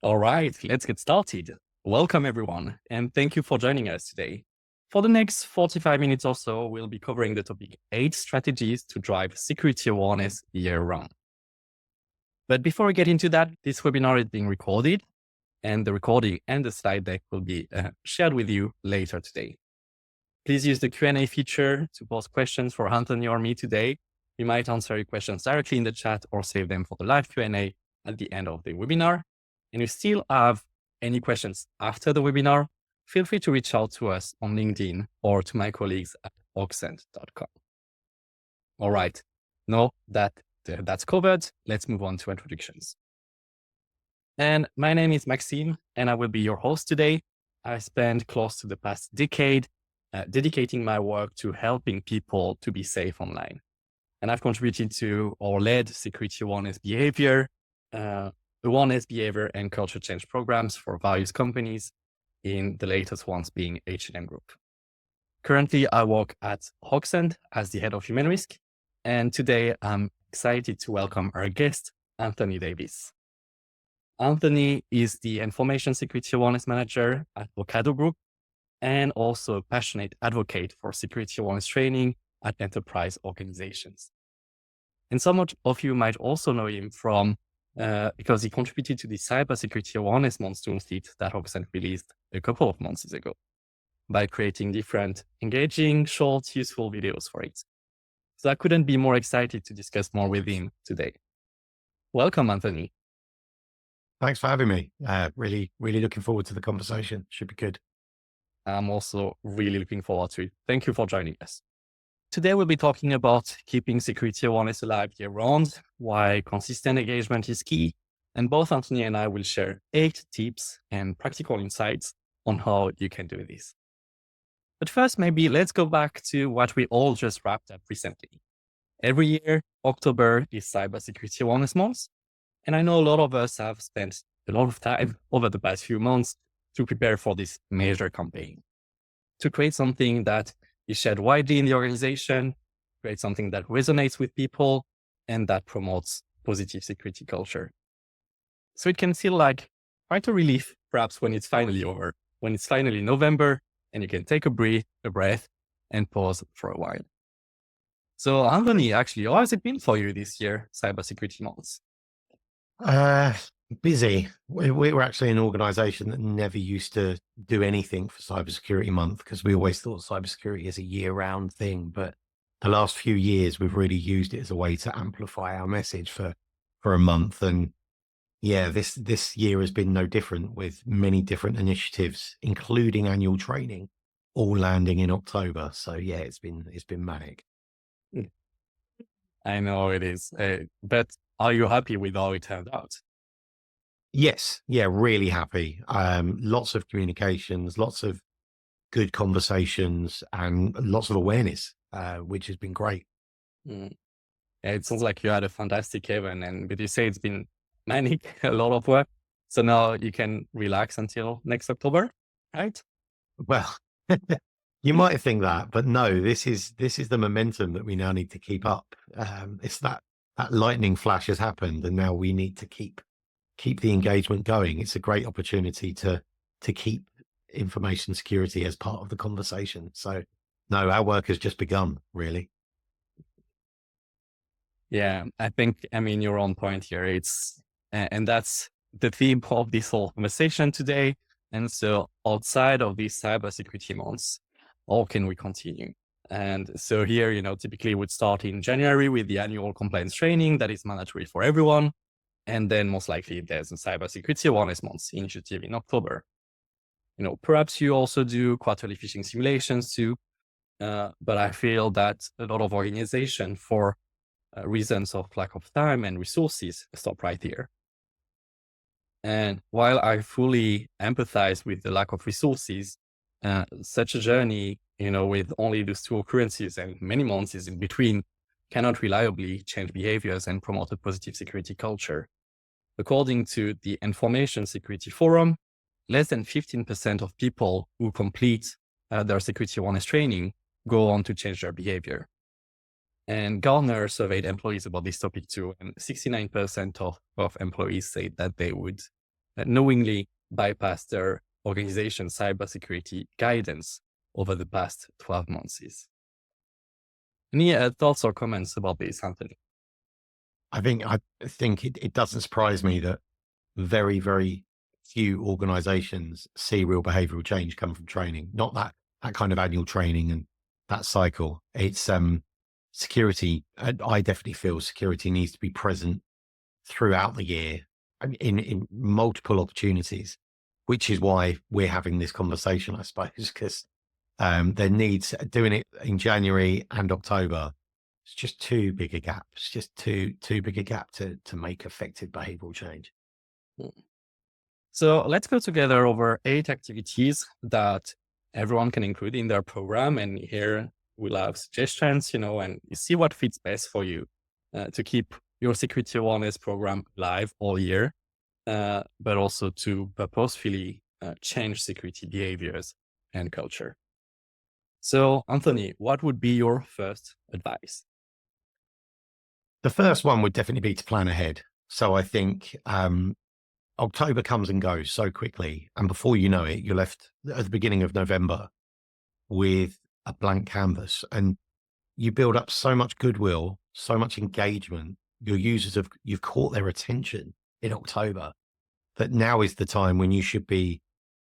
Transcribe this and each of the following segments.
All right, let's get started. Welcome, everyone, and thank you for joining us today. For the next 45 minutes or so, we'll be covering the topic 8 strategies to drive security awareness year round. But before we get into that, this webinar is being recorded, and the recording and the slide deck will be shared with you later today. Please use the Q&A feature to post questions for Anthony or me today. We might answer your questions directly in the chat or save them for the live Q&A at the end of the webinar. And if you still have any questions after the webinar, feel free to reach out to us on LinkedIn or to my colleagues at oxent.com. All right, now that that's covered, let's move on to introductions. And my name is Maxime, and I will be your host today. I spent close to the past decade dedicating my work to helping people to be safe online. And I've contributed to or led security awareness behavior, and culture change programs for various companies, in the latest ones being H&M Group. Currently, I work at Oxent as the head of human risk. And today I'm excited to welcome our guest, Anthony Davis. Anthony is the Information Security Awareness Manager at Ocado Group and also a passionate advocate for security awareness training at enterprise organizations. And some of you might also know him from because he contributed to the Cybersecurity Awareness Month toolkit that Oxent released a couple of months ago by creating different engaging, short, useful videos for it. So I couldn't be more excited to discuss more with him today. Welcome, Anthony. Thanks for having me. Really looking forward to the conversation. Should be good. I'm also really looking forward to it. Thank you for joining us. Today, we'll be talking about keeping security awareness alive year round, why consistent engagement is key, and both Anthony and I will share 8 tips and practical insights on how you can do this. But first, maybe let's go back to what we all just wrapped up recently. Every year, October is Cybersecurity Awareness Month, and I know a lot of us have spent a lot of time over the past few months to prepare for this major campaign, to create something that is shared widely in the organization, create something that resonates with people, and that promotes positive security culture. So it can feel like quite a relief, perhaps, when it's finally over, when it's finally November, and you can take a breath, and pause for a while. So Anthony, actually, how has it been for you this year, Cybersecurity Month? Busy. We're actually an organization that never used to do anything for Cybersecurity Month because we always thought cybersecurity is a year-round thing. But the last few years, we've really used it as a way to amplify our message for a month. And yeah, this year has been no different, with many different initiatives, including annual training, all landing in October. So yeah, it's been manic. I know it is, but are you happy with how it turned out? Yes. Yeah. Really happy. Lots of communications, lots of good conversations, and lots of awareness, which has been great. Yeah, it sounds like you had a fantastic event, but you say it's been manic, a lot of work. So now you can relax until next October, right? Well, you might think that, but no, this is the momentum that we now need to keep up. It's that lightning flash has happened, and now we need to keep the engagement going. It's a great opportunity to keep information security as part of the conversation. So no, our work has just begun, really. Yeah, I mean, you're on point here. And that's the theme of this whole conversation today. And so outside of these cybersecurity months, how can we continue? And so here, typically would start in January with the annual compliance training that is mandatory for everyone. And then most likely there's a Cybersecurity Awareness Month initiative in October. Perhaps you also do quarterly phishing simulations too. But I feel that a lot of organizations, for reasons of lack of time and resources, stop right here. And while I fully empathize with the lack of resources, such a journey, with only those 2 occurrences and many months in between, cannot reliably change behaviors and promote a positive security culture. According to the Information Security Forum, less than 15% of people who complete their security awareness training go on to change their behavior. And Gartner surveyed employees about this topic too, and 69% of employees say that they would knowingly bypassed their organization cybersecurity guidance over the past 12 months. Any thoughts or comments about this, Anthony? I think it doesn't surprise me that very, very few organizations see real behavioral change come from training, not that kind of annual training and that cycle. It's security. I definitely feel security needs to be present throughout the year and in multiple opportunities, which is why we're having this conversation, I suppose, because there needs doing it in January and October. It's just too big a gap. It's just too big a gap to make effective behavioral change. So let's go together over 8 activities that everyone can include in their program. And here we'll have suggestions, and you see what fits best for you to keep your security awareness program live all year, but also to purposefully change security behaviors and culture. So, Anthony, what would be your first advice? The first one would definitely be to plan ahead. So I think October comes and goes so quickly. And before you know it, you're left at the beginning of November with a blank canvas, and you build up so much goodwill, so much engagement. Your users you've caught their attention in October, that now is the time when you should be,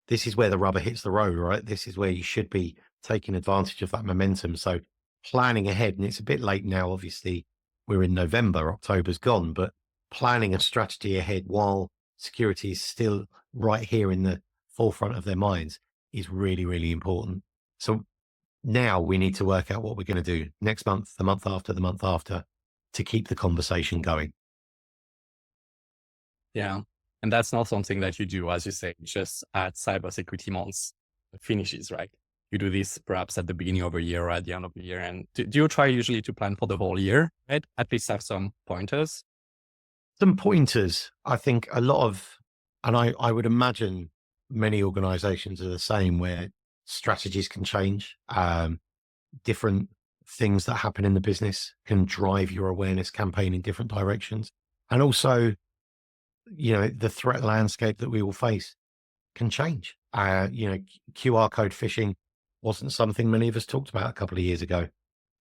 this is where the rubber hits the road, right? This is where you should be taking advantage of that momentum. So planning ahead, and it's a bit late now, obviously we're in November, October's gone, but planning a strategy ahead while security is still right here in the forefront of their minds is really, really important. So now we need to work out what we're going to do next month, the month after, to keep the conversation going. Yeah. And that's not something that you do, as you say, just at Cybersecurity Month finishes, right? You do this perhaps at the beginning of a year or at the end of the year. And do you try usually to plan for the whole year, right? At least have some pointers? Some pointers, I think a lot of, and I would imagine many organizations are the same, where strategies can change. Different things that happen in the business can drive your awareness campaign in different directions. And also, the threat landscape that we all face can change. QR code phishing wasn't something many of us talked about a couple of years ago.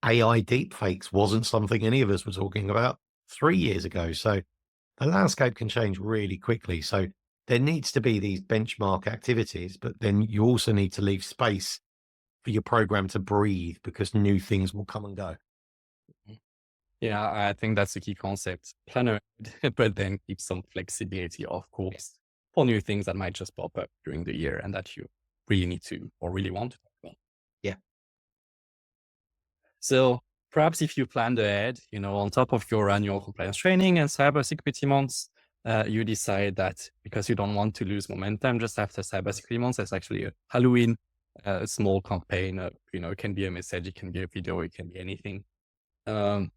AI deepfakes wasn't something any of us were talking about 3 years ago. So the landscape can change really quickly. So there needs to be these benchmark activities, but then you also need to leave space for your program to breathe, because new things will come and go. Yeah, I think that's a key concept. Plan ahead, but then keep some flexibility, of course, for new things that might just pop up during the year and that you really need to or really want to talk about. Yeah. So perhaps if you planned ahead, on top of your annual compliance training and cybersecurity months, you decide that because you don't want to lose momentum just after cybersecurity months, there's actually a Halloween, small campaign. It can be a message, it can be a video, it can be anything.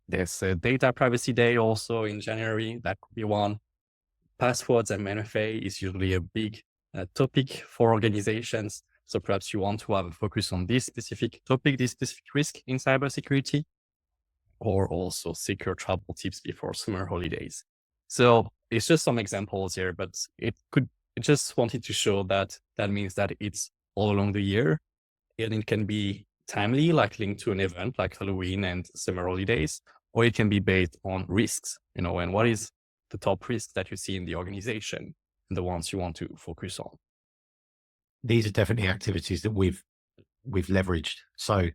There's a data privacy day also in January. That could be one. Passwords and MFA is usually a big topic for organizations. So perhaps you want to have a focus on this specific topic, this specific risk in cybersecurity, or also secure travel tips before summer holidays. So it's just some examples here, but it just wanted to show that means that it's all along the year, and it can be timely, like linked to an event like Halloween and summer holidays, or it can be based on risks, and what is the top risks that you see in the organization and the ones you want to focus on. These are definitely activities that we've leveraged. So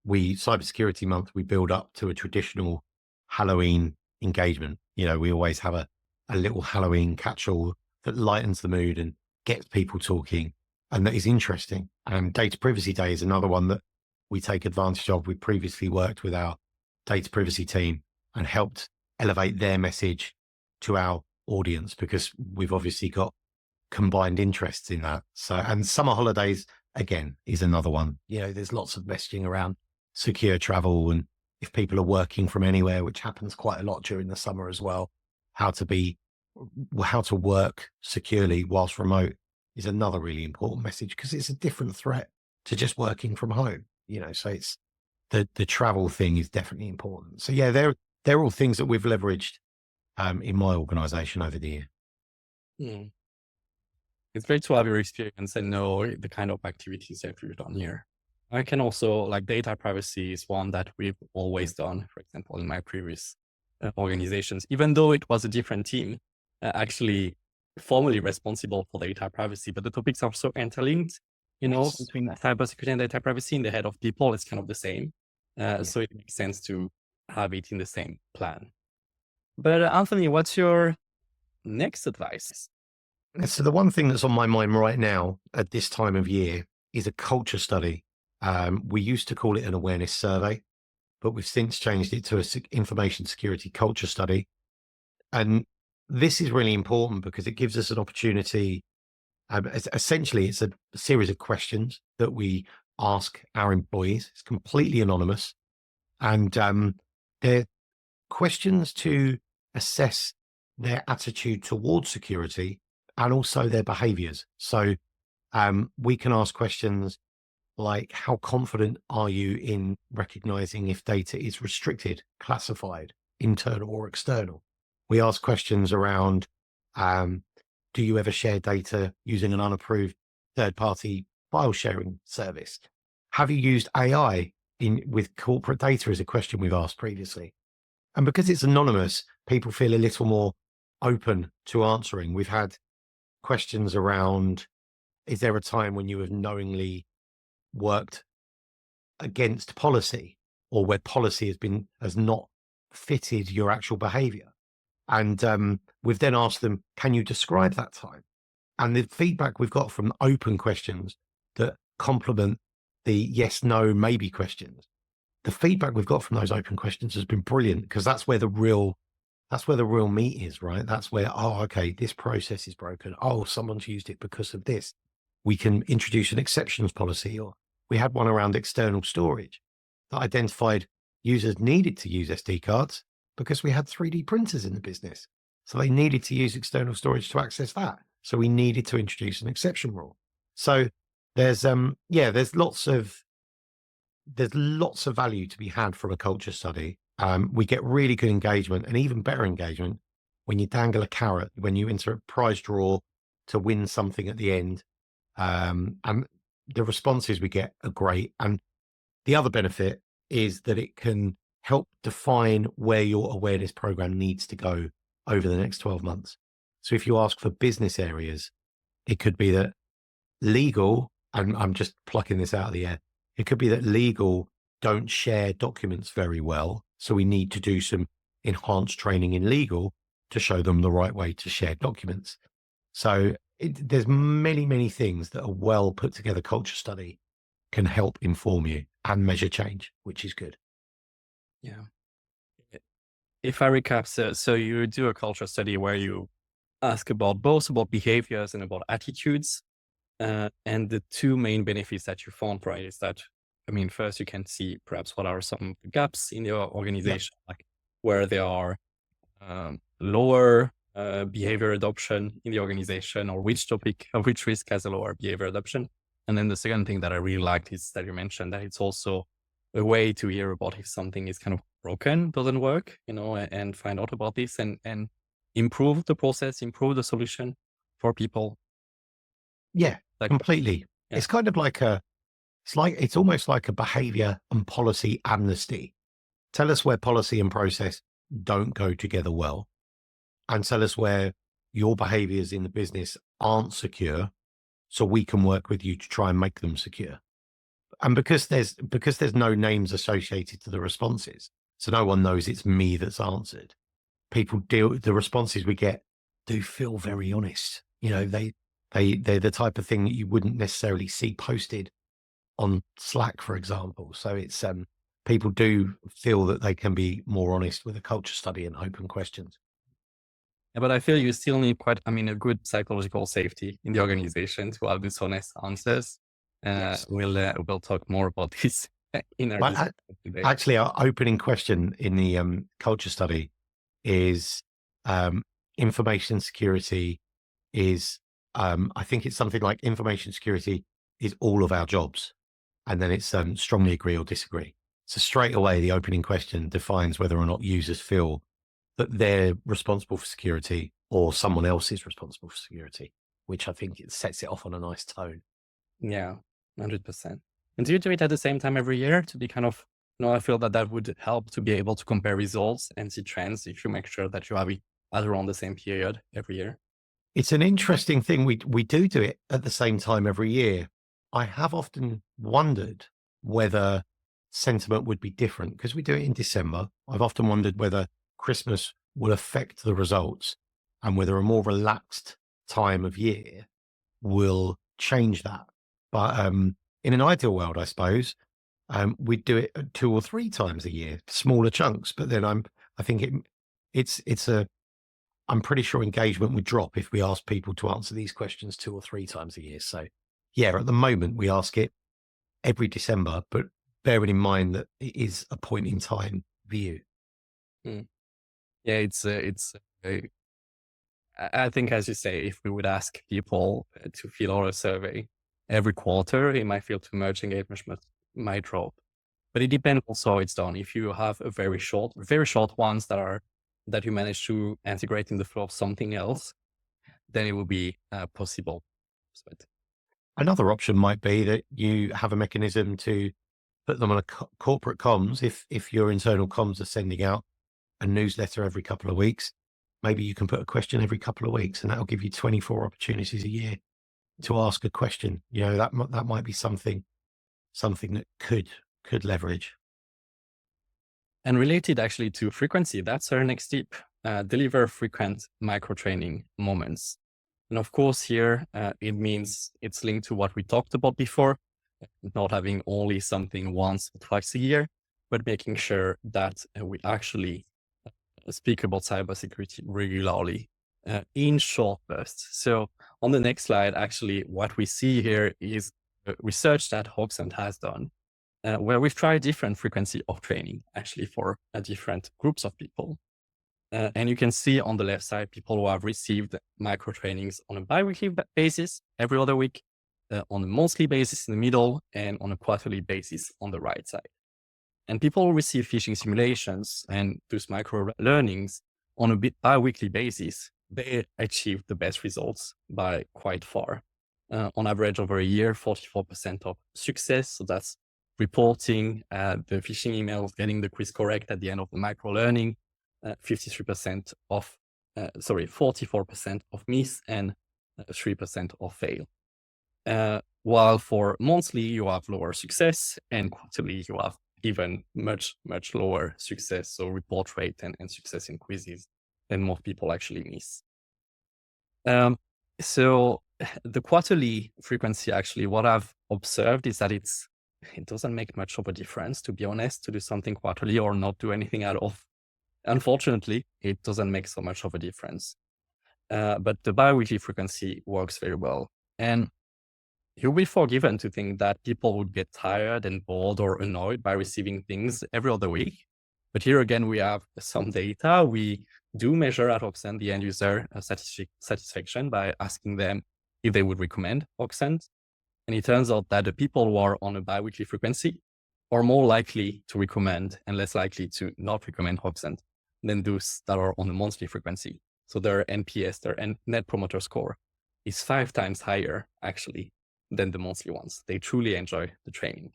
Cybersecurity Month, we build up to a traditional Halloween engagement. We always have a little Halloween catch-all that lightens the mood and gets people talking, and that is interesting. Data Privacy Day is another one that we take advantage of. We previously worked with our data privacy team and helped elevate their message to our audience, because we've obviously got combined interests in that. So, and summer holidays, again, is another one. There's lots of messaging around secure travel, and if people are working from anywhere, which happens quite a lot during the summer as well, how to work securely whilst remote is another really important message, because it's a different threat to just working from home. So it's the travel thing is definitely important. So yeah, they're all things that we've leveraged in my organization over the year. it's great to have your experience and know the kind of activities that you've done here. I can also, like, data privacy is one that we've always done, for example, in my previous organizations, even though it was a different team, actually formally responsible for data privacy, but the topics are so interlinked, between cybersecurity and data privacy in the head of people, it's kind of the same. So it makes sense to have it in the same plan. But Anthony, what's your next advice? So the one thing that's on my mind right now at this time of year is a culture study. We used to call it an awareness survey, but we've since changed it to an information security culture study. And this is really important because it gives us an opportunity. Essentially, it's a series of questions that we ask our employees. It's completely anonymous. And they're questions to assess their attitude towards security and also their behaviors. So we can ask questions like, how confident are you in recognizing if data is restricted, classified, internal or external? We ask questions around, do you ever share data using an unapproved third-party file sharing service? Have you used AI with corporate data is a question we've asked previously. And because it's anonymous, people feel a little more open to answering. We've had questions around, is there a time when you have knowingly worked against policy or where policy has not fitted your actual behavior? And we've then asked them, can you describe that time? And the feedback we've got from open questions that complement the yes, no, maybe questions, the feedback we've got from those open questions has been brilliant, because that's where the real meat is, right? That's where, oh, okay, this process is broken. Oh, someone's used it because of this. We can introduce an exceptions policy, or we had one around external storage that identified users needed to use SD cards because we had 3D printers in the business. So they needed to use external storage to access that. So we needed to introduce an exception rule. So there's lots of value to be had from a culture study. We get really good engagement and even better engagement when you dangle a carrot, when you enter a prize draw to win something at the end. And the responses we get are great. And the other benefit is that it can help define where your awareness program needs to go over the next 12 months. So if you ask for business areas, it could be that legal, and I'm just plucking this out of the air, it could be that legal don't share documents very well. So we need to do some enhanced training in legal to show them the right way to share documents. So there's many, many things that a well put together culture study can help inform you and measure change, which is good. Yeah. If I recap, so you do a culture study where you ask about both about behaviors and about attitudes. And the two main benefits that you found, right, is that, I mean, first you can see perhaps what are some gaps in your organization, like where there are lower behavior adoption in the organization, or which risk has a lower behavior adoption. And then the second thing that I really liked is that you mentioned that it's also a way to hear about if something is kind of broken, doesn't work, and find out about this and improve the process, improve the solution for people. Yeah, Like, completely. yeah. It's kind of like it's almost like a behavior and policy amnesty. Tell us where policy and process don't go together well, and tell us where your behaviors in the business aren't secure, so we can work with you to try and make them secure. And because there's no names associated to the responses, so no one knows it's me that's answered, the responses we get do feel very honest. They're the type of thing that you wouldn't necessarily see posted on Slack, for example. So it's people do feel that they can be more honest with a culture study and open questions. Yeah, but I feel you still need a good psychological safety in the organization to have these honest answers. Yes. We'll talk more about this in our discussion today. Actually, our opening question in the culture study is information security is, I think it's something like information security is all of our jobs. And then it's strongly agree or disagree. So straight away, the opening question defines whether or not users feel that they're responsible for security or someone else is responsible for security. which I think it sets it off on a nice tone. Yeah, 100%. And do you do it at the same time every year to be kind of, I feel that that would help to be able to compare results and see trends if you make sure that you have it at around the same period every year. It's an interesting thing. We do it at the same time every year. I have often wondered whether sentiment would be different because we do it in December. I've often wondered whether Christmas will affect the results and whether a more relaxed time of year will change that. But in an ideal world, I suppose, we'd do it 2 or 3 times a year, smaller chunks. But then I think it's a I'm pretty sure engagement would drop if we asked people to answer these questions 2 or 3 times a year. So, yeah, at the moment we ask it every December, but bearing in mind that it is a point in time view. Mm. Yeah, I think, as you say, if we would ask people to fill out a survey every quarter, it might feel too much. Engagement might drop. But it depends also how it's done. If you have a very short ones that you manage to integrate in the flow of something else, then it will be possible. But Another option might be that you have a mechanism to put them on a corporate comms. If your internal comms are sending out a newsletter every couple of weeks, maybe you can put a question every couple of weeks, and that'll give you 24 opportunities a year to ask a question. That might be something that could leverage. And related actually to frequency, that's our next tip. Deliver frequent micro-training moments. And of course here, it means it's linked to what we talked about before, not having only something once or twice a year, but making sure that we actually speak about cybersecurity regularly in short bursts. So on the next slide, actually, what we see here is research that Hoxant has done, where we've tried different frequency of training actually for different groups of people. And you can see on the left side, people who have received micro trainings on a bi-weekly basis every other week, on a monthly basis in the middle, and on a quarterly basis on the right side. And people who receive phishing simulations and those micro learnings on a bi-weekly basis, they achieve the best results by quite far. On average over a year, 44% of success. So that's reporting the phishing emails, getting the quiz correct at the end of the micro learning, 44% of miss and 3% of fail. While for monthly, you have lower success, and quarterly, you have even much, much lower success. So report rate and success in quizzes, and more people actually miss. So the quarterly frequency, actually, what I've observed is that it doesn't make much of a difference, to be honest, to do something quarterly or not do anything at all. Unfortunately, it doesn't make so much of a difference. But the bi-weekly frequency works very well. And you'll be forgiven to think that people would get tired and bored or annoyed by receiving things every other week. But here again, we have some data. We do measure at Hoxant the end user satisfaction by asking them if they would recommend Hoxant. And it turns out that the people who are on a bi-weekly frequency are more likely to recommend and less likely to not recommend Hoxant than those that are on a monthly frequency. So their NPS, their net promoter score, is 5 times higher actually than the monthly ones. They truly enjoy the training.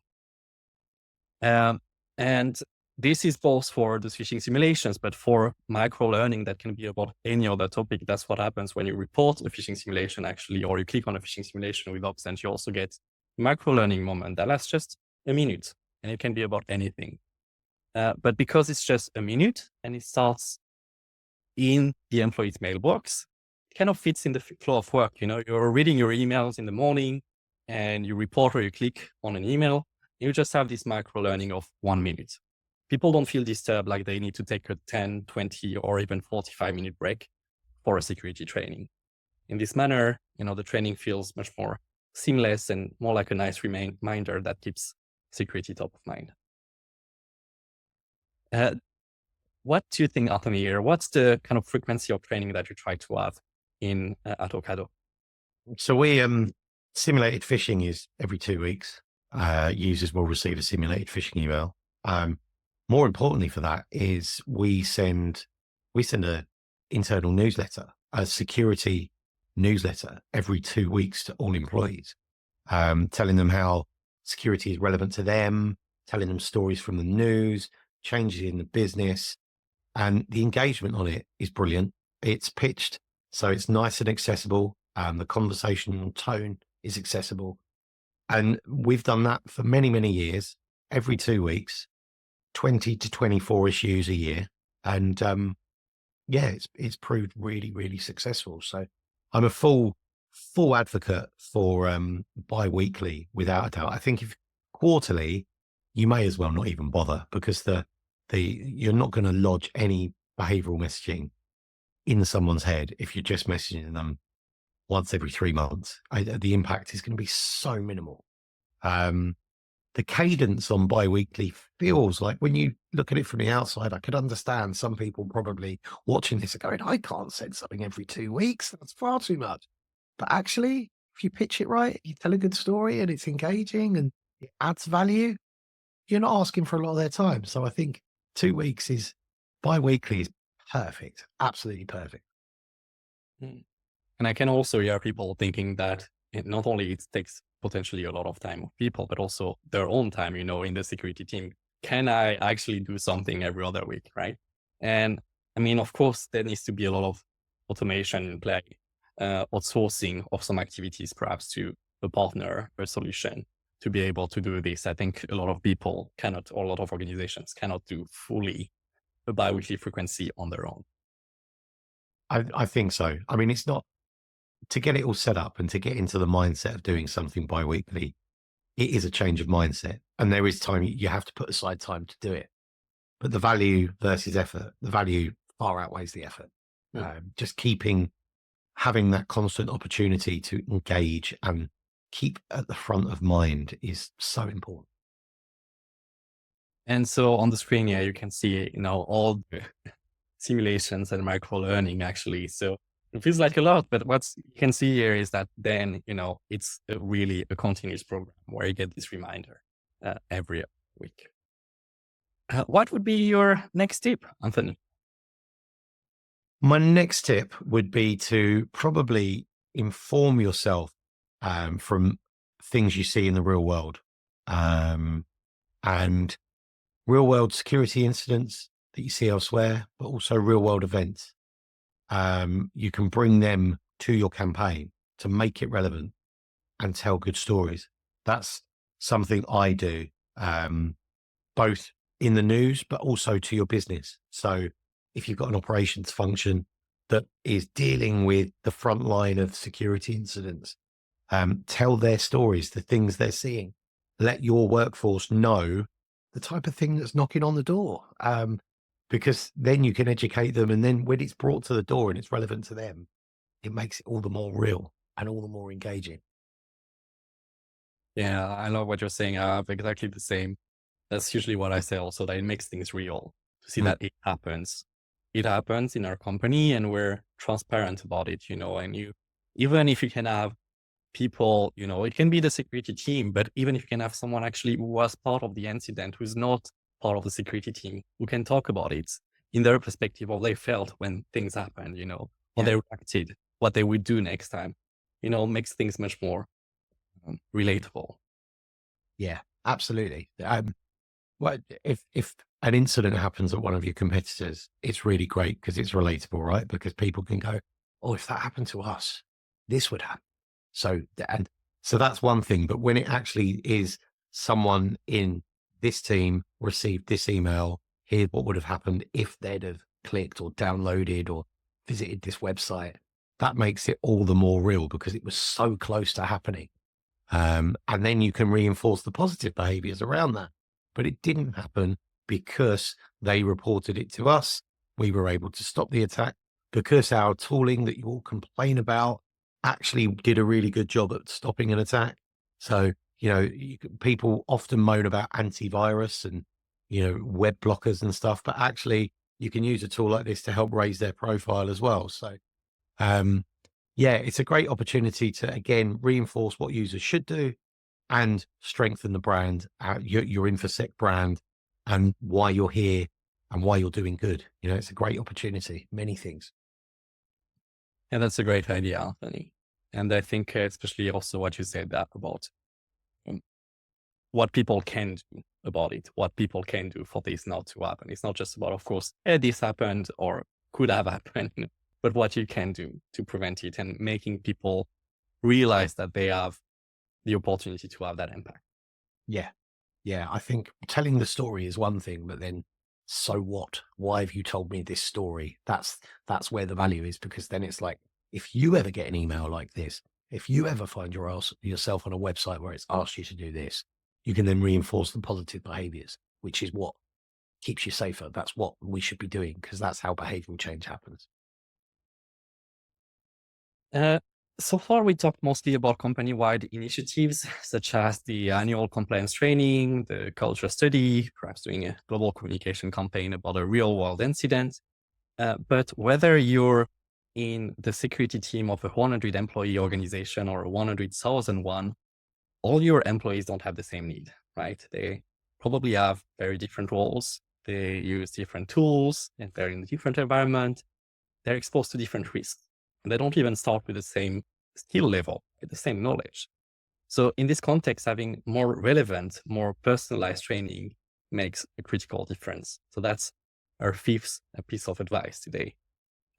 And this is both for the phishing simulations, but for micro learning that can be about any other topic. That's what happens when you report a phishing simulation actually, or you click on a phishing simulation with Hoxant, you also get micro learning moment that lasts just a minute, and it can be about anything. But because it's just a minute and it starts in the employee's mailbox, it kind of fits in the flow of work. You're reading your emails in the morning and you report or you click on an email. You just have this micro learning of 1 minute. People don't feel disturbed like they need to take a 10, 20, or even 45-minute break for a security training. In this manner, the training feels much more seamless and more like a nice reminder that keeps security top of mind. What do you think, Anthony, here? What's the kind of frequency of training that you try to have at Ocado? So we simulated phishing is every 2 weeks. Users will receive a simulated phishing email. More importantly for that is we send a internal newsletter, a security newsletter every 2 weeks to all employees, telling them how security is relevant to them, telling them stories from the news, changes in the business. And the engagement on it is brilliant. It's pitched so it's nice and accessible. The conversational tone is accessible. And we've done that for many, many years, every 2 weeks, 20 to 24 issues a year. And yeah, it's proved really, really successful. So I'm a full advocate for bi-weekly without a doubt. I think if quarterly, you may as well not even bother, because you're not going to lodge any behavioral messaging in someone's head if you're just messaging them once every 3 months. The impact is going to be so minimal. The cadence on bi-weekly feels like, when you look at it from the outside, I could understand some people probably watching this are going, I can't send something every 2 weeks. That's far too much. But actually, if you pitch it right, you tell a good story and it's engaging and it adds value, you're not asking for a lot of their time. So I think 2 weeks is bi-weekly is perfect. Absolutely perfect. Mm. And I can also hear people thinking that not only it takes potentially a lot of time of people, but also their own time, in the security team. Can I actually do something every other week, right? And I mean, of course, there needs to be a lot of automation in play, outsourcing of some activities, perhaps to a partner or solution to be able to do this. I think a lot of people cannot, or a lot of organizations cannot do fully a bi-weekly frequency on their own. I think so. I mean, it's not, to get it all set up and to get into the mindset of doing something bi-weekly, it is a change of mindset. And there is time, you have to put aside time to do it. But the value versus effort, the value far outweighs the effort. Just having that constant opportunity to engage and keep at the front of mind is so important. And so on the screen here, you can see, all the simulations and micro learning actually. So it feels like a lot, but what you can see here is that then, it's really a continuous program where you get this reminder every week. What would be your next tip, Anthony? My next tip would be to probably inform yourself from things you see in the real world, and real world security incidents that you see elsewhere, but also real world events. You can bring them to your campaign to make it relevant and tell good stories. That's something I do, both in the news, but also to your business. So if you've got an operations function that is dealing with the front line of security incidents, tell their stories, the things they're seeing. Let your workforce know the type of thing that's knocking on the door, because then you can educate them. And then when it's brought to the door and it's relevant to them, it makes it all the more real and all the more engaging. Yeah, I love what you're saying. I have exactly the same. That's usually what I say also, that it makes things real to see that it happens. It happens in our company and we're transparent about it, and even if you can have people, it can be the security team, but even if you can have someone actually who was part of the incident, who's not part of the security team, who can talk about it in their perspective, what they felt when things happened, how they reacted, what they would do next time, makes things much more relatable. Yeah, absolutely. Well, if an incident happens at one of your competitors, it's really great because it's relatable, right? Because people can go, oh, if that happened to us, this would happen. So that's one thing. But when it actually is someone in this team received this email, here's what would have happened if they'd have clicked or downloaded or visited this website, that makes it all the more real because it was so close to happening. And then you can reinforce the positive behaviors around that. But it didn't happen because they reported it to us. We were able to stop the attack because our tooling that you all complain about actually did a really good job at stopping an attack. So, people often moan about antivirus and, web blockers and stuff, but actually you can use a tool like this to help raise their profile as well. So, yeah, it's a great opportunity to, again, reinforce what users should do and strengthen the brand, your InfoSec brand, and why you're here and why you're doing good. It's a great opportunity, many things. And that's a great idea, Anthony. And I think especially also what you said that about um, what people can do about it, what people can do for this not to happen. It's not just about, of course, this happened or could have happened, but what you can do to prevent it and making people realize that they have the opportunity to have that impact. Yeah. Yeah. I think telling the story is one thing, but then so what? Why have you told me this story? That's where the value is, because then it's like, if you ever get an email like this, if you ever find yourself on a website where it's asked you to do this, you can then reinforce the positive behaviors, which is what keeps you safer. That's what we should be doing, because that's how behavioral change happens. Uh, so far, we talked mostly about company-wide initiatives, such as the annual compliance training, the culture study, perhaps doing a global communication campaign about a real-world incident. But whether you're in the security team of a 100 employee organization or a 100,000 one, all your employees don't have the same need, right? They probably have very different roles. They use different tools and they're in a different environment. They're exposed to different risks. And they don't even start with the same skill level, with the same knowledge. So in this context, having more relevant, more personalized training makes a critical difference. So that's our fifth piece of advice today,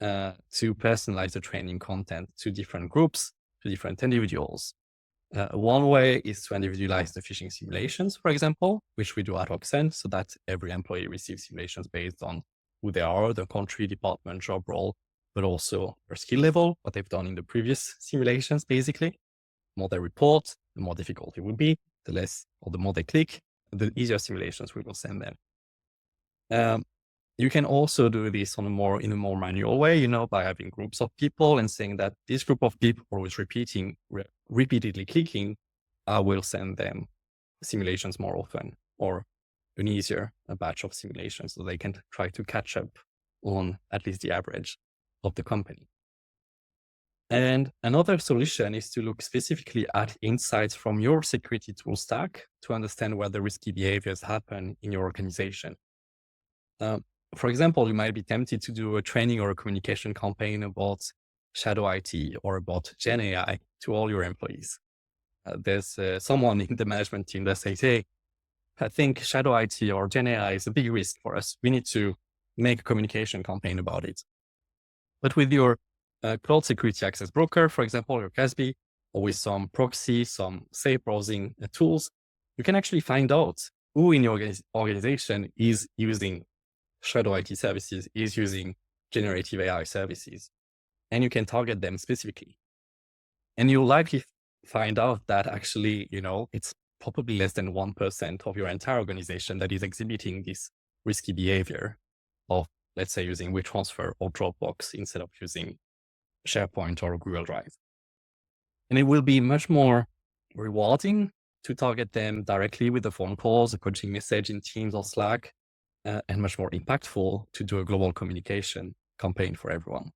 to personalize the training content to different groups, to different individuals. One way is to individualize the phishing simulations, for example, which we do at Oxen, so that every employee receives simulations based on who they are, their country, department, job role, but also their skill level, what they've done in the previous simulations, basically. The more they report, the more difficult it will be, the less or the more they click, the easier simulations we will send them. You can also do this in a more manual way, by having groups of people and saying that this group of people who is repeatedly clicking, I will send them simulations more often, or an easier batch of simulations, so they can try to catch up on at least the average of the company. And another solution is to look specifically at insights from your security tool stack to understand where the risky behaviors happen in your organization. For example, you might be tempted to do a training or a communication campaign about shadow IT or about Gen AI to all your employees. There's someone in the management team that says, hey, I think shadow IT or Gen AI is a big risk for us. We need to make a communication campaign about it. But with your cloud security access broker, for example, your CASB, or with some proxy, some safe browsing tools, you can actually find out who in your organization is using shadow IT services, is using generative AI services, and you can target them specifically. And you'll likely find out that actually, it's probably less than 1% of your entire organization that is exhibiting this risky behavior of, let's say, using WeTransfer or Dropbox instead of using SharePoint or Google Drive. And it will be much more rewarding to target them directly with the phone calls, a coaching message in Teams or Slack, and much more impactful to do a global communication campaign for everyone.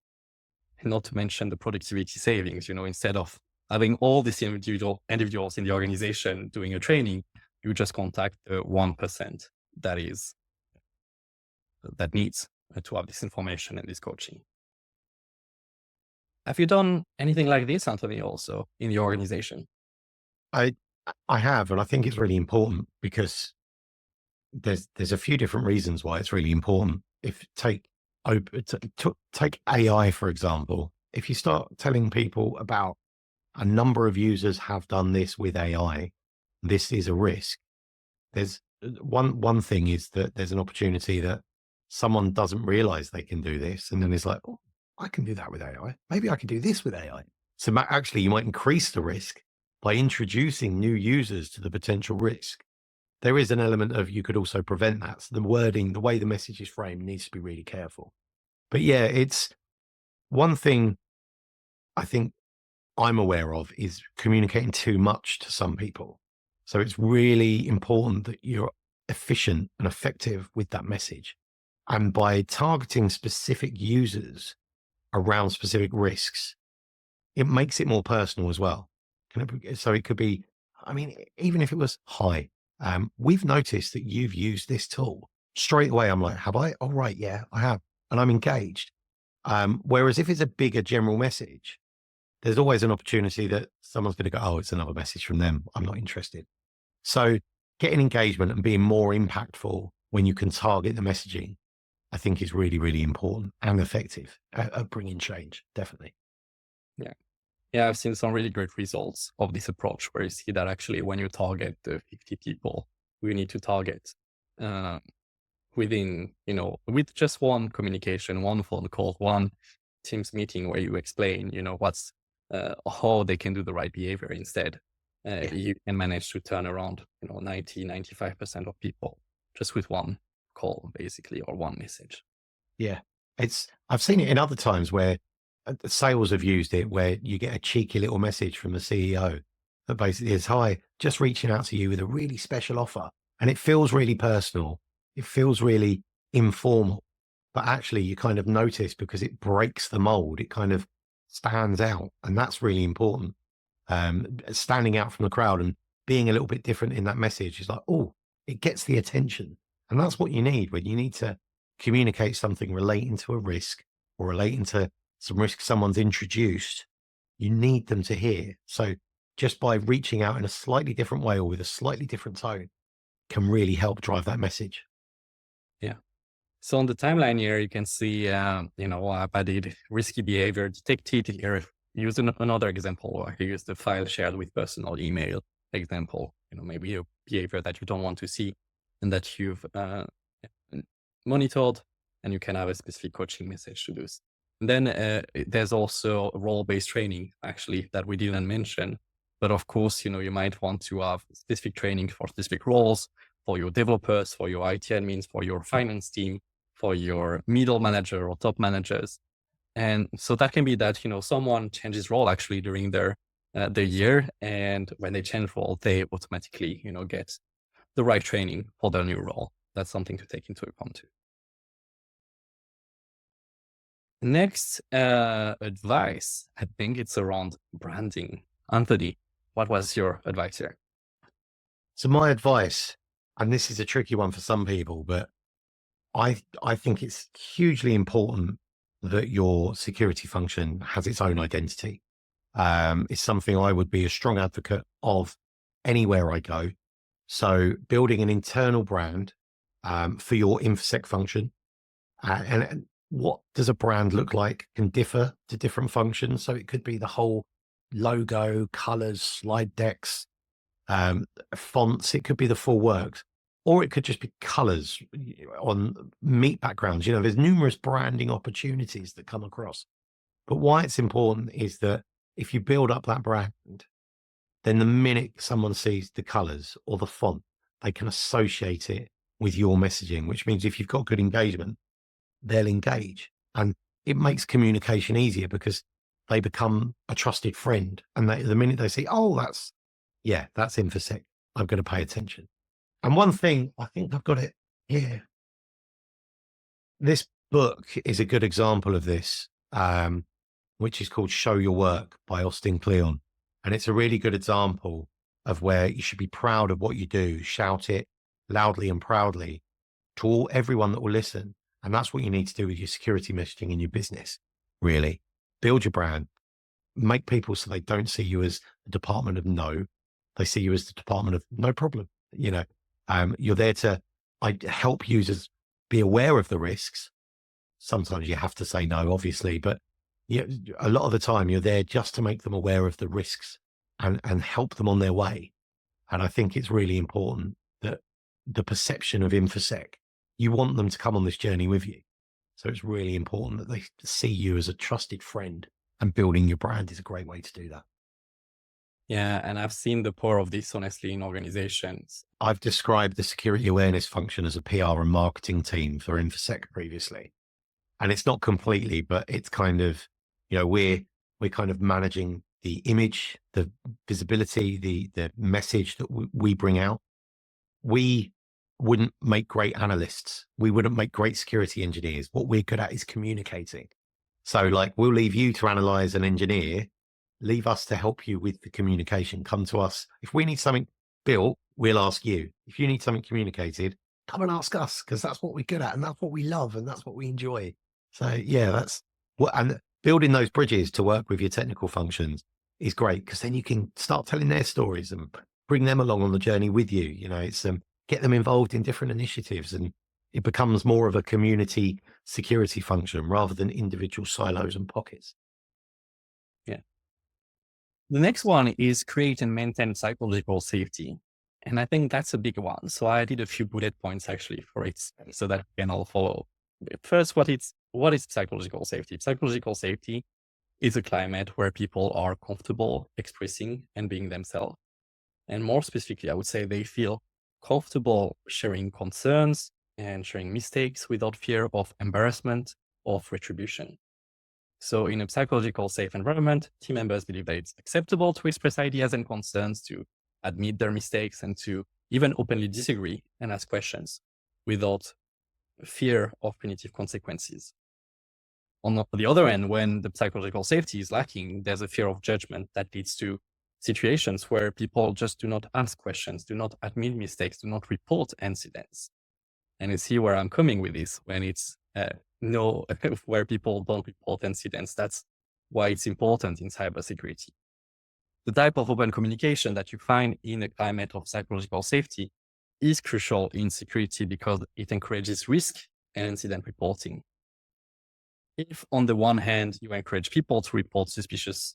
And not to mention the productivity savings, instead of having all these individuals in the organization doing a training, you just contact the 1% that needs to have this information and this coaching. Have you done anything like this, Anthony, also in your organization? I have, and I think it's really important because there's a few different reasons why it's really important. If take AI, for example, if you start telling people about a number of users have done this with AI, this is a risk. There's one thing is that there's an opportunity that someone doesn't realize they can do this. And then it's like, oh, I can do that with AI. Maybe I can do this with AI. So actually you might increase the risk by introducing new users to the potential risk. There is an element of, you could also prevent that. So the wording, the way the message is framed needs to be really careful. But yeah, it's one thing I think I'm aware of is communicating too much to some people. So it's really important that you're efficient and effective with that message. And by targeting specific users around specific risks, it makes it more personal as well. So it could be, even if it was, hi, we've noticed that you've used this tool. Straight away, I'm like, have I? Oh, right, yeah, I have. And I'm engaged. Whereas if it's a bigger general message, there's always an opportunity that someone's going to go, oh, it's another message from them. I'm not interested. So getting engagement and being more impactful when you can target the messaging, I think is really, really important and effective at bringing change. Definitely. Yeah. Yeah, I've seen some really great results of this approach where you see that actually when you target the 50 people we need to target uh, within, with just one communication, one phone call, one Teams meeting where you explain, what's how they can do the right behavior instead. Yeah. You can manage to turn around, 95% of people just with one call, basically, or one message. Yeah. I've seen it in other times where sales have used it, where you get a cheeky little message from the CEO that basically is, hi, just reaching out to you with a really special offer. And it feels really personal. It feels really informal, but actually you kind of notice because it breaks the mold. It kind of stands out. And that's really important. Standing out from the crowd and being a little bit different in that message is like, oh, it gets the attention. And that's what you need when you need to communicate something relating to a risk or relating to some risk someone's introduced. You need them to hear. So just by reaching out in a slightly different way or with a slightly different tone can really help drive that message. Yeah. So on the timeline here, you can see, I've added risky behavior detected here. Use another example. I use the file shared with personal email example. Maybe a behavior that you don't want to see and that you've monitored, and you can have a specific coaching message to do. And then there's also role-based training, actually, that we didn't mention. But of course, you might want to have specific training for specific roles, for your developers, for your IT admins, for your finance team, for your middle manager or top managers. And so that can be that, someone changes role actually during their year. And when they change role, they automatically, get the right training for their new role. That's something to take into account too. Next advice, I think it's around branding. Anthony, what was your advice here? So my advice, and this is a tricky one for some people, but I think it's hugely important that your security function has its own identity. It's something I would be a strong advocate of anywhere I go. So building an internal brand for your InfoSec function. And what does a brand look like can differ to different functions. So it could be the whole logo, colors, slide decks, fonts. It could be the full works, or it could just be colors on meat backgrounds. There's numerous branding opportunities that come across. But why it's important is that if you build up that brand, then the minute someone sees the colors or the font, they can associate it with your messaging, which means if you've got good engagement, they'll engage. And it makes communication easier because they become a trusted friend. And the minute they say, oh, that's InfoSec, I'm going to pay attention. And one thing, I think I've got it here. This book is a good example of this, which is called Show Your Work by Austin Kleon. And it's a really good example of where you should be proud of what you do, shout it loudly and proudly to everyone that will listen. And that's what you need to do with your security messaging in your business, really. Build your brand, make people so they don't see you as the department of no, they see you as the department of no problem. You're there to help users be aware of the risks. Sometimes you have to say no, obviously, but a lot of the time you're there just to make them aware of the risks and help them on their way. And I think it's really important that the perception of InfoSec, you want them to come on this journey with you. So it's really important that they see you as a trusted friend, and building your brand is a great way to do that. Yeah, and I've seen the power of this, honestly, in organizations. I've described the security awareness function as a PR and marketing team for InfoSec previously. And it's not completely, but it's kind of, we're kind of managing the image, the visibility, the message that we bring out. We wouldn't make great analysts. We wouldn't make great security engineers. What we're good at is communicating. So we'll leave you to analyze and engineer, leave us to help you with the communication. Come to us. If we need something built, we'll ask you. If you need something communicated, come and ask us, because that's what we're good at and that's what we love and that's what we enjoy. So yeah, Well, and building those bridges to work with your technical functions is great, because then you can start telling their stories and bring them along on the journey with you. It's get them involved in different initiatives, and it becomes more of a community security function rather than individual silos and pockets. Yeah. The next one is create and maintain psychological safety. And I think that's a big one. So I did a few bullet points actually for it so that we can all follow. First, what is psychological safety? Psychological safety is a climate where people are comfortable expressing and being themselves. And more specifically, I would say they feel comfortable sharing concerns and sharing mistakes without fear of embarrassment or of retribution. So in a psychological safe environment, team members believe that it's acceptable to express ideas and concerns, to admit their mistakes, and to even openly disagree and ask questions without fear of punitive consequences. On the other end, when the psychological safety is lacking, there's a fear of judgment that leads to situations where people just do not ask questions, do not admit mistakes, do not report incidents. And you see where I'm coming with this. When it's no, where people don't report incidents, that's why it's important in cybersecurity. The type of open communication that you find in a climate of psychological safety is crucial in security because it encourages risk and incident reporting. If on the one hand, you encourage people to report suspicious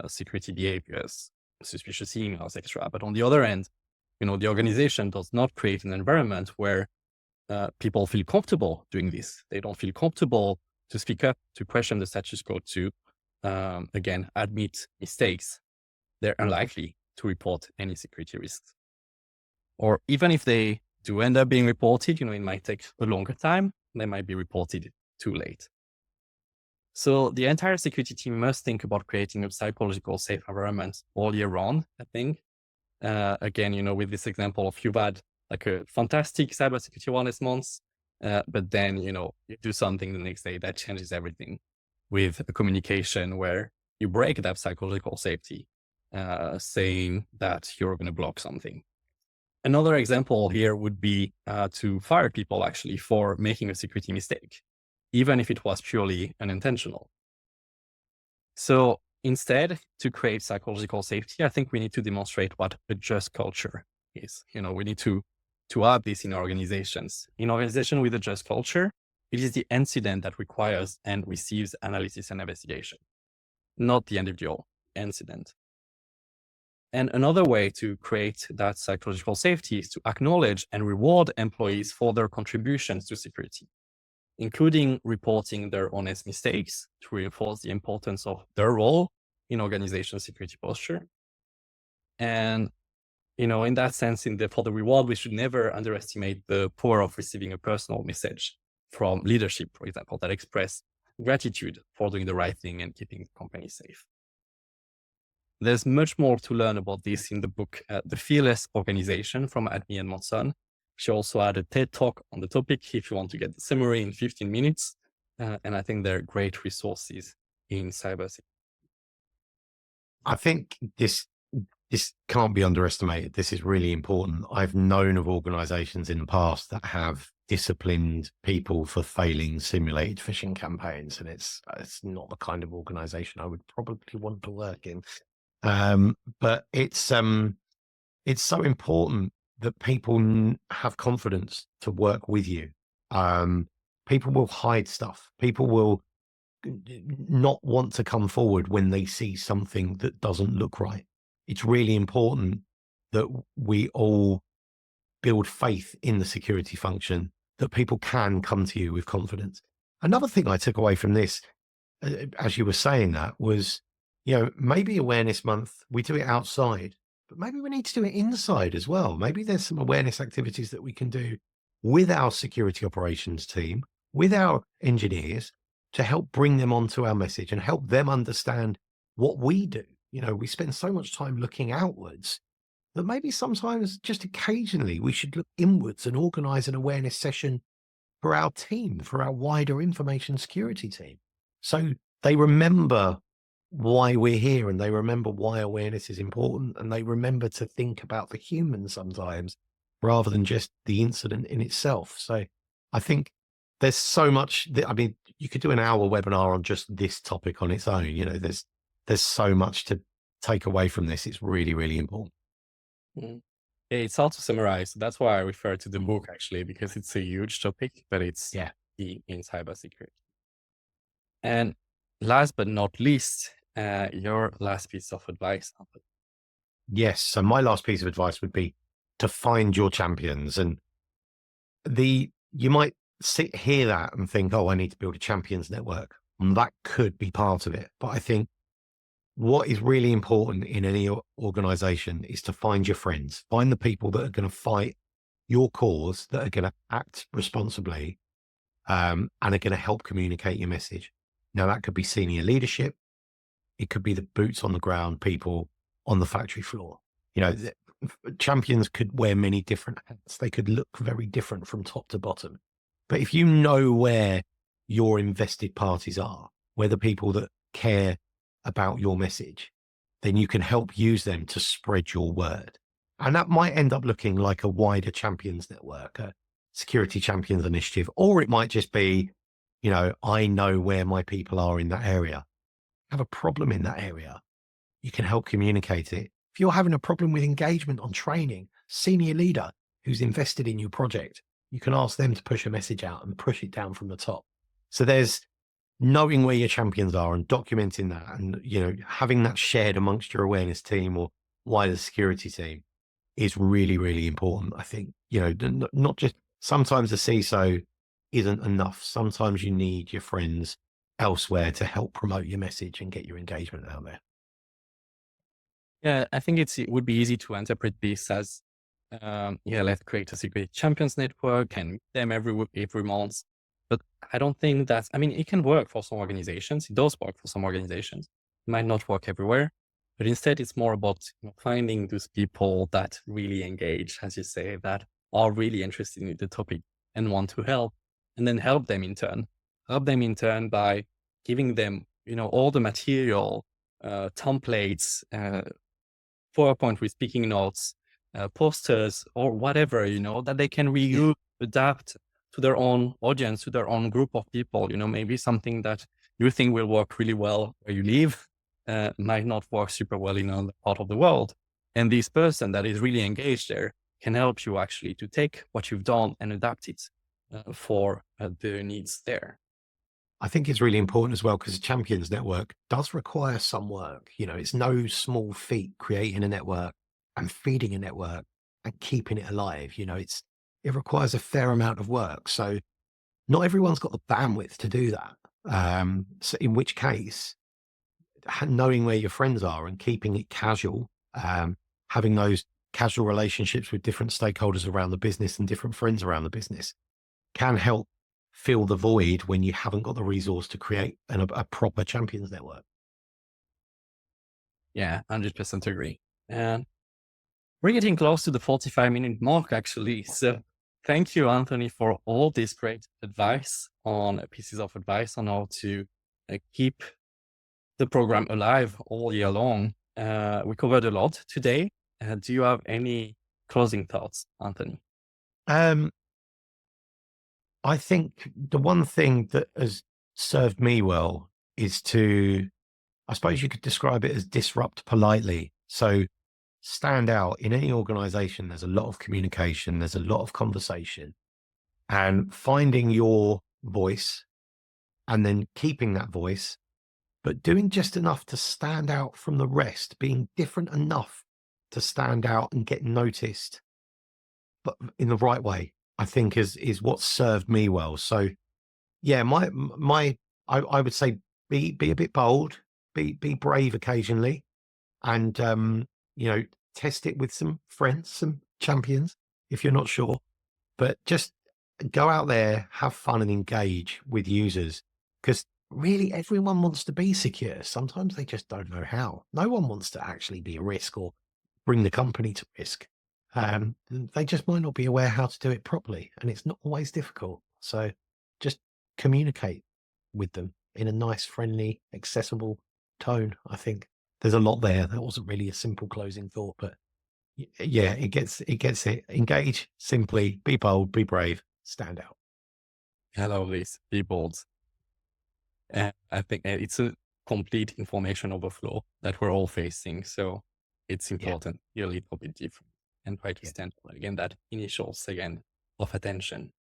security behaviors, suspicious emails, etc., but on the other end, the organization does not create an environment where people feel comfortable doing this. They don't feel comfortable to speak up, to question the status quo, to, again, admit mistakes. They're unlikely to report any security risks. Or even if they do end up being reported, it might take a longer time. They might be reported too late. So the entire security team must think about creating a psychological safe environment all year round, I think. Again, with this example of you've had like a fantastic Cybersecurity Awareness Month, but then, you do something the next day that changes everything with a communication where you break that psychological safety, saying that you're going to block something. Another example here would be to fire people actually for making a security mistake, even if it was purely unintentional. So instead, to create psychological safety, I think we need to demonstrate what a just culture is. We need to have this in organizations. In organization with a just culture, it is the incident that requires and receives analysis and investigation, not the individual incident. And another way to create that psychological safety is to acknowledge and reward employees for their contributions to security, including reporting their honest mistakes to reinforce the importance of their role in organizational security posture. And, in that sense, for the reward, we should never underestimate the power of receiving a personal message from leadership, for example, that express gratitude for doing the right thing and keeping the company safe. There's much more to learn about this in the book, The Fearless Organization from Admi and Monson. She also had a TED Talk on the topic if you want to get the summary in 15 minutes. And I think they're great resources in cybersecurity. I think this can't be underestimated. This is really important. I've known of organizations in the past that have disciplined people for failing simulated phishing campaigns, and it's not the kind of organization I would probably want to work in. But it's so important that people have confidence to work with you. People will hide stuff. People will not want to come forward when they see something that doesn't look right. It's really important that we all build faith in the security function, that people can come to you with confidence. Another thing I took away from this, as you were saying that, was, maybe Awareness Month, we do it outside, but maybe we need to do it inside as well. Maybe there's some awareness activities that we can do with our security operations team, with our engineers, to help bring them onto our message and help them understand what we do. We spend so much time looking outwards that maybe sometimes, just occasionally, we should look inwards and organize an awareness session for our team, for our wider information security team. So they remember why we're here, and they remember why awareness is important, and they remember to think about the human sometimes rather than just the incident in itself. So I think there's so much. I mean, you could do an hour webinar on just this topic on its own. You know, there's so much to take away from this. It's really, really important. Mm. Yeah, it's hard to summarize. That's why I refer to the book actually, because it's a huge topic, but it's Yeah. key in cybersecurity. And last but not least, your last piece of advice. Yes. So my last piece of advice would be to find your champions. And you might hear that and think, oh, I need to build a champions network. And that could be part of it. But I think what is really important in any organization is to find your friends, find the people that are going to fight your cause, that are going to act responsibly, and are going to help communicate your message. Now, that could be senior leadership. It could be the boots on the ground people on the factory floor. You know, champions could wear many different hats. They could look very different from top to bottom. But if you know where your invested parties are, where the people that care about your message, then you can help use them to spread your word. And that might end up looking like a wider champions network, a security champions initiative, or it might just be, you know, I know where my people are in that area. Have a problem in that area, you can help communicate it. If you're having a problem with engagement on training, senior leader who's invested in your project, you can ask them to push a message out and push it down from the top. So there's knowing where your champions are and documenting that, and, you know, having that shared amongst your awareness team or wider security team is really, really important. I think, you know, not just sometimes the CISO isn't enough. Sometimes you need your friends elsewhere to help promote your message and get your engagement out there. Yeah, I think it would be easy to interpret this as, yeah, let's create a security champions network and meet them every month. But I don't think I mean, it can work for some organizations. It does work for some organizations. It might not work everywhere, but instead it's more about, you know, finding those people that really engage, as you say, that are really interested in the topic and want to help, and then help them in turn. Help them in turn by giving them, you know, all the material, templates, PowerPoint with speaking notes, posters, or whatever, you know, that they can reuse, adapt to their own audience, to their own group of people. You know, maybe something that you think will work really well where you live might not work super well in another part of the world. And this person that is really engaged there can help you actually to take what you've done and adapt it for the needs there. I think it's really important as well, because a champions network does require some work. You know, it's no small feat creating a network and feeding a network and keeping it alive. You know, it requires a fair amount of work. So not everyone's got the bandwidth to do that. So in which case, knowing where your friends are and keeping it casual, having those casual relationships with different stakeholders around the business and different friends around the business can help fill the void when you haven't got the resource to create a proper champions network. Yeah, 100% agree. And we're getting close to the 45-minute mark, actually. So thank you, Anthony, for all this great advice on pieces of advice on how to keep the program alive all year long. We covered a lot today. Do you have any closing thoughts, Anthony? Um, I think the one thing that has served me well is I suppose you could describe it as disrupt politely. So stand out in any organization. There's a lot of communication, there's a lot of conversation, and finding your voice and then keeping that voice, but doing just enough to stand out from the rest, being different enough to stand out and get noticed, but in the right way, I think is what served me well. So yeah, I would say be a bit bold, be brave occasionally, and you know, test it with some friends, some champions if you're not sure. But just go out there, have fun, and engage with users, because really everyone wants to be secure. Sometimes they just don't know how. No one wants to actually be a risk or bring the company to risk. They just might not be aware how to do it properly, and it's not always difficult. So just communicate with them in a nice, friendly, accessible tone. I think there's a lot there. That wasn't really a simple closing thought, but yeah, it gets it. Engage simply, be bold, be brave, stand out. I love this. Be bold. And I think it's a complete information overflow that we're all facing. So it's Yeah, important, be a little bit different and try to yeah, stand for again that initial second of attention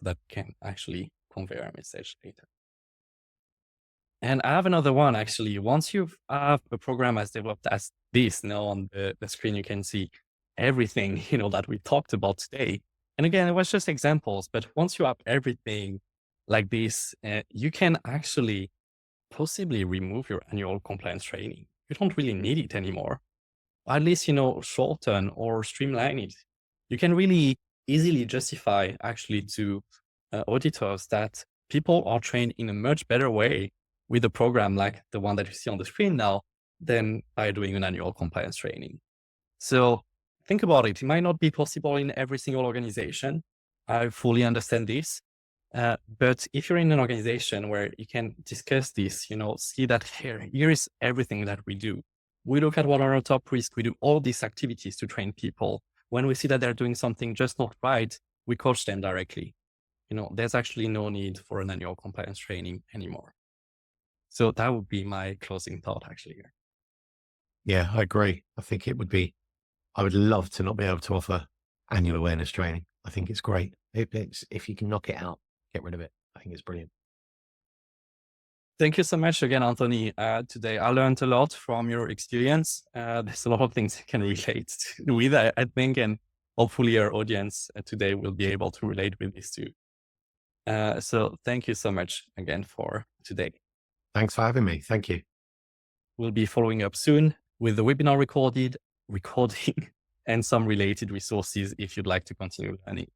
that can actually convey our message later. And I have another one actually. Once you've have a program as developed as this, now on the screen you can see everything that we talked about today. And again, it was just examples, but once you have everything like this, you can actually possibly remove your annual compliance training. You don't really need it anymore. At least, shorten or streamline it. You can really easily justify actually to auditors that people are trained in a much better way with a program like the one that you see on the screen now than by doing an annual compliance training. So think about it. It might not be possible in every single organization. I fully understand this. But if you're in an organization where you can discuss this, see that here is everything that we do. We look at what are our top risks. We do all these activities to train people. When we see that they're doing something just not right, we coach them directly. There's actually no need for an annual compliance training anymore. So that would be my closing thought actually here. yeah. I agree. I would love to not be able to offer annual awareness training. I think it's great. If you can knock it out, get rid of it. I think it's brilliant. Thank you so much again, Anthony. Today, I learned a lot from your experience. There's a lot of things I can relate with, I think, and hopefully our audience today will be able to relate with this too. So thank you so much again for today. Thanks for having me. Thank you. We'll be following up soon with the webinar recording and some related resources if you'd like to continue learning.